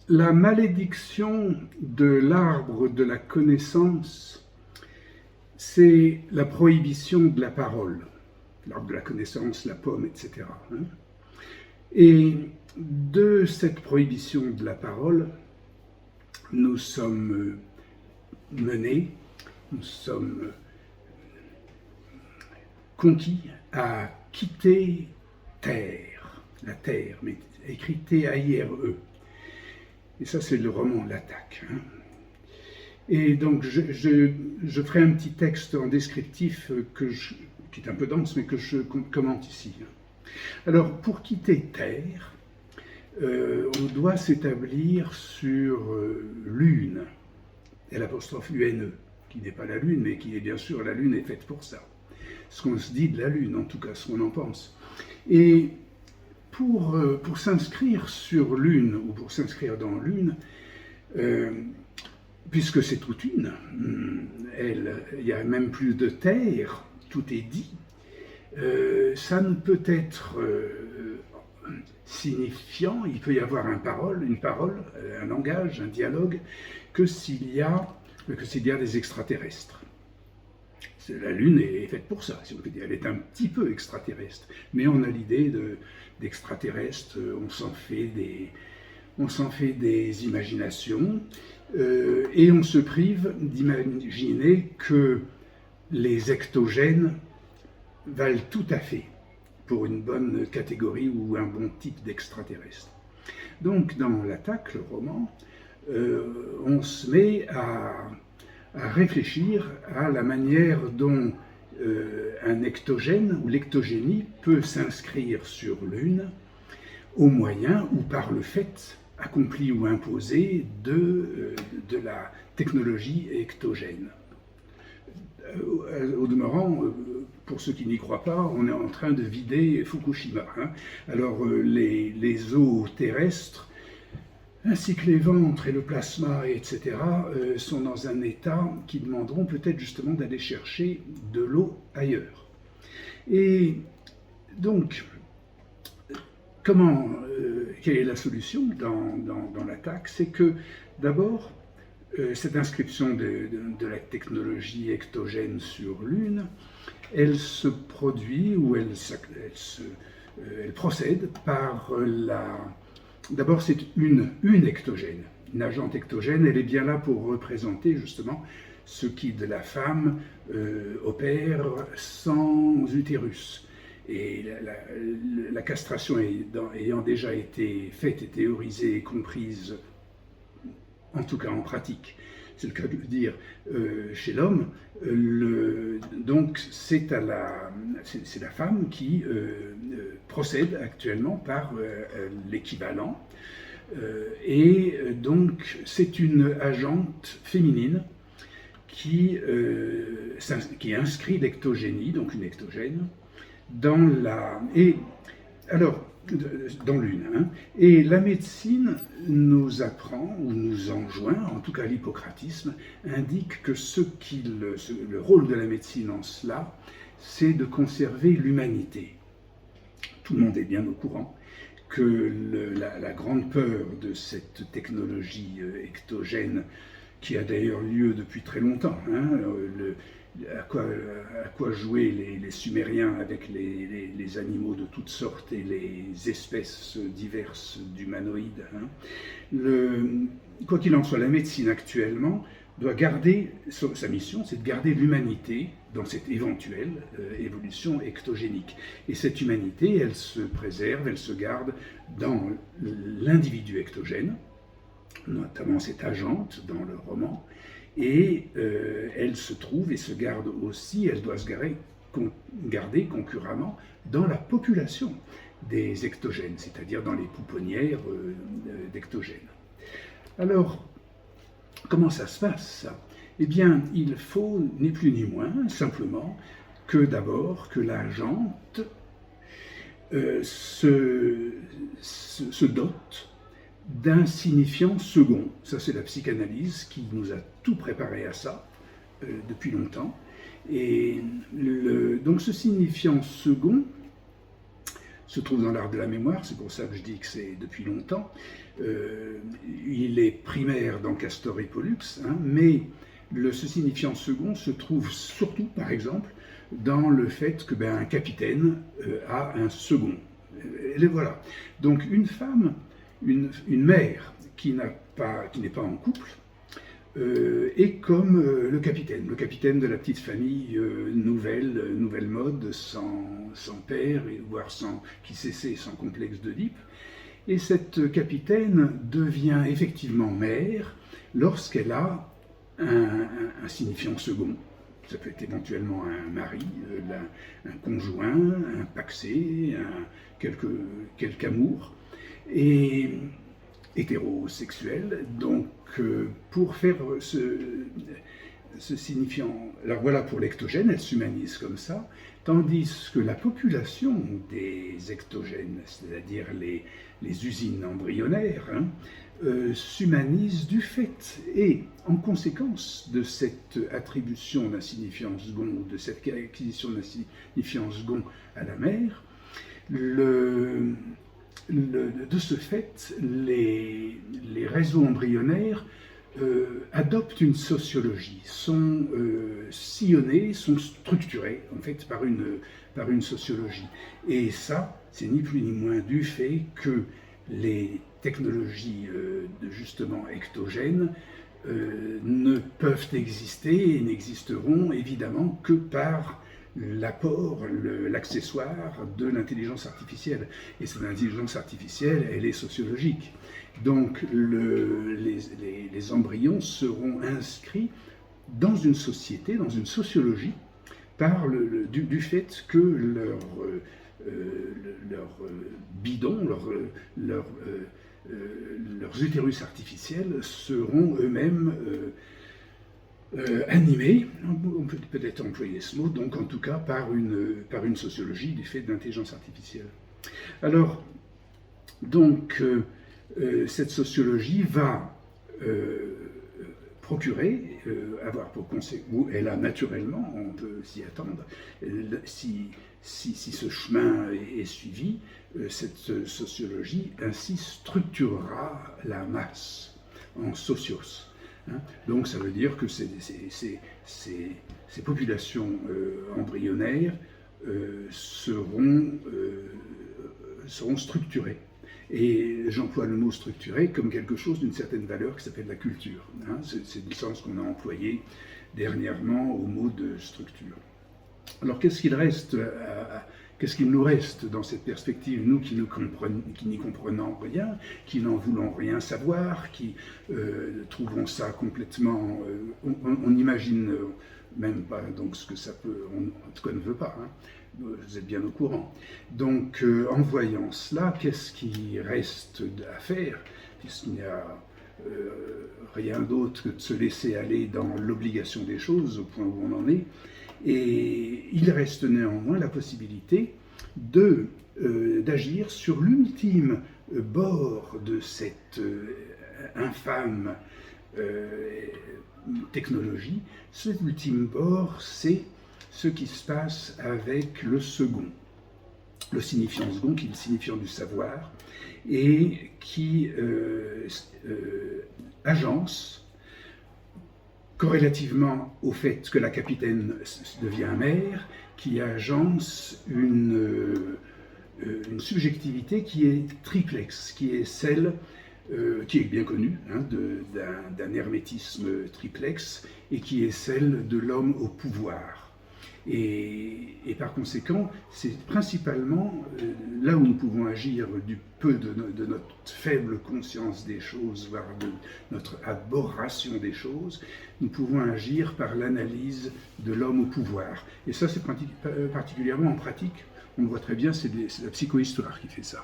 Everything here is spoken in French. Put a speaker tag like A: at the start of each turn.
A: La malédiction de l'arbre de la connaissance, c'est la prohibition de la parole. L'arbre de la connaissance, la pomme, etc. Et de cette prohibition de la parole, nous sommes menés, nous sommes conquis à quitter terre, la terre, mais écrit T-A-I-R-E. Et ça, c'est le roman L'Attaque. Et donc, je ferai un petit texte en descriptif qui est un peu dense, mais que je commente ici. Alors, pour quitter terre, on doit s'établir sur l'une, et l'apostrophe UNE, qui n'est pas la lune, mais qui est bien sûr, la lune est faite pour ça. Ce qu'on se dit de la lune, en tout cas, ce qu'on en pense. Et pour s'inscrire sur l'une, ou pour s'inscrire dans l'une, puisque c'est toute une, il y a même plus de terre, tout est dit, ça ne peut être signifiant, il peut y avoir une parole, un langage, un dialogue, que s'il y a des extraterrestres. La Lune est faite pour ça, si on peut dire. Elle est un petit peu extraterrestre, mais on a l'idée d'extraterrestres, on s'en fait des imaginations, et on se prive d'imaginer que les ectogènes valent tout à fait pour une bonne catégorie ou un bon type d'extraterrestre. Donc dans L'Attaque, le roman, on se met à réfléchir à la manière dont un ectogène ou l'ectogénie peut s'inscrire sur l'une au moyen ou par le fait accompli ou imposé de la technologie ectogène. Au demeurant, pour ceux qui n'y croient pas, on est en train de vider Fukushima. Alors les eaux terrestres, ainsi que les ventres et le plasma, etc., sont dans un état qui demanderont peut-être justement d'aller chercher de l'eau ailleurs. Et donc, quelle est la solution dans L'Attaque? C'est que d'abord, cette inscription de la technologie ectogène sur l'une, elle se produit ou elle procède par D'abord, c'est une ectogène, une agente ectogène. Elle est bien là pour représenter justement ce qui de la femme opère sans utérus. Et la castration ayant déjà été faite et théorisée et comprise, en tout cas en pratique, c'est le cas de le dire, chez l'homme, donc c'est la femme qui procède actuellement par l'équivalent, et donc c'est une agente féminine qui inscrit l'ectogénie, donc une ectogène, dans l'une. Et la médecine nous apprend, ou nous enjoint, en tout cas l'hippocratisme, indique que le rôle de la médecine en cela, c'est de conserver l'humanité. Tout le monde est bien au courant que la grande peur de cette technologie ectogène, qui a d'ailleurs lieu depuis très longtemps, à quoi jouaient les Sumériens avec les animaux de toutes sortes et les espèces diverses d'humanoïdes. Quoi qu'il en soit, la médecine actuellement doit garder, sa mission, c'est de garder l'humanité dans cette éventuelle évolution ectogénique. Et cette humanité, elle se préserve, elle se garde dans l'individu ectogène, notamment cette agente dans le roman, et elle se trouve et se garde aussi, elle doit se garder concurremment dans la population des ectogènes, c'est-à-dire dans les pouponnières d'ectogènes. Alors, comment ça se passe, ça? Eh bien, il faut ni plus ni moins, simplement, que d'abord que l'agente se dote d'un signifiant second. Ça, c'est la psychanalyse qui nous a tout préparé à ça depuis longtemps. Et donc ce signifiant second se trouve dans l'art de la mémoire, c'est pour ça que je dis que c'est depuis longtemps. Il est primaire dans Castor et Pollux, hein, mais ce signifiant second se trouve surtout, par exemple, dans le fait que un capitaine a un second. Et les voilà. Donc une femme, une mère qui n'est pas en couple, est comme le capitaine de la petite famille nouvelle mode, sans père, voire qui s'essaie sans complexe d'Oedipe. Et cette capitaine devient effectivement mère lorsqu'elle a un signifiant second. Ça peut être éventuellement un mari, un conjoint, un paxé, quelque amour, et hétérosexuel. Donc, pour faire ce signifiant, alors voilà pour l'ectogène, elle s'humanise comme ça, tandis que la population des ectogènes, c'est-à-dire les usines embryonnaires, hein, s'humanise du fait, et en conséquence de cette attribution d'un signifiant second, de cette acquisition d'un signifiant second à la mère, de ce fait, les réseaux embryonnaires adoptent une sociologie, sont sillonnés, sont structurés en fait par une sociologie. Et ça, c'est ni plus ni moins du fait que les technologies justement ectogènes ne peuvent exister et n'existeront évidemment que par l'apport, l'accessoire de l'intelligence artificielle. Et cette intelligence artificielle, elle est sociologique. Donc les embryons seront inscrits dans une société, dans une sociologie, du fait que leurs bidons, leurs utérus artificiels seront eux-mêmes animés, on peut peut-être employer ce mot, donc en tout cas par une sociologie du fait d'intelligence artificielle. Alors, donc, cette sociologie va procurer, avoir pour conséquence, ou elle a naturellement, on peut s'y attendre, si ce chemin est suivi, cette sociologie ainsi structurera la masse en socios. Hein. Donc ça veut dire que ces populations embryonnaires seront structurées. Et j'emploie le mot structuré comme quelque chose d'une certaine valeur qui s'appelle la culture. Hein. C'est le sens qu'on a employé dernièrement au mot de structure. Alors qu'est-ce qu'il nous reste dans cette perspective, nous qui n'y comprenons rien, qui n'en voulons rien savoir, qui trouvons ça complètement... on imagine même pas donc ce que ça peut... en tout cas, on ne veut pas. Hein. Vous êtes bien au courant. Donc, en voyant cela, qu'est-ce qui reste à faire, puisqu'il n'y a rien d'autre que de se laisser aller dans l'obligation des choses, au point où on en est. Et il reste néanmoins la possibilité d'agir sur l'ultime bord de cette infâme technologie. Cet ultime bord, c'est ce qui se passe avec le second, le signifiant second, qui est le signifiant du savoir, et qui agence, corrélativement au fait que la capitaine devient mère, qui agence une subjectivité qui est triplexe, qui est celle qui est bien connue, hein, d'un hermétisme triplexe, et qui est celle de l'homme au pouvoir. Et par conséquent, c'est principalement là où nous pouvons agir du peu de notre faible conscience des choses, voire de notre aberration des choses, nous pouvons agir par l'analyse de l'homme au pouvoir. Et ça, c'est particulièrement en pratique, on le voit très bien, c'est la psychohistoire qui fait ça.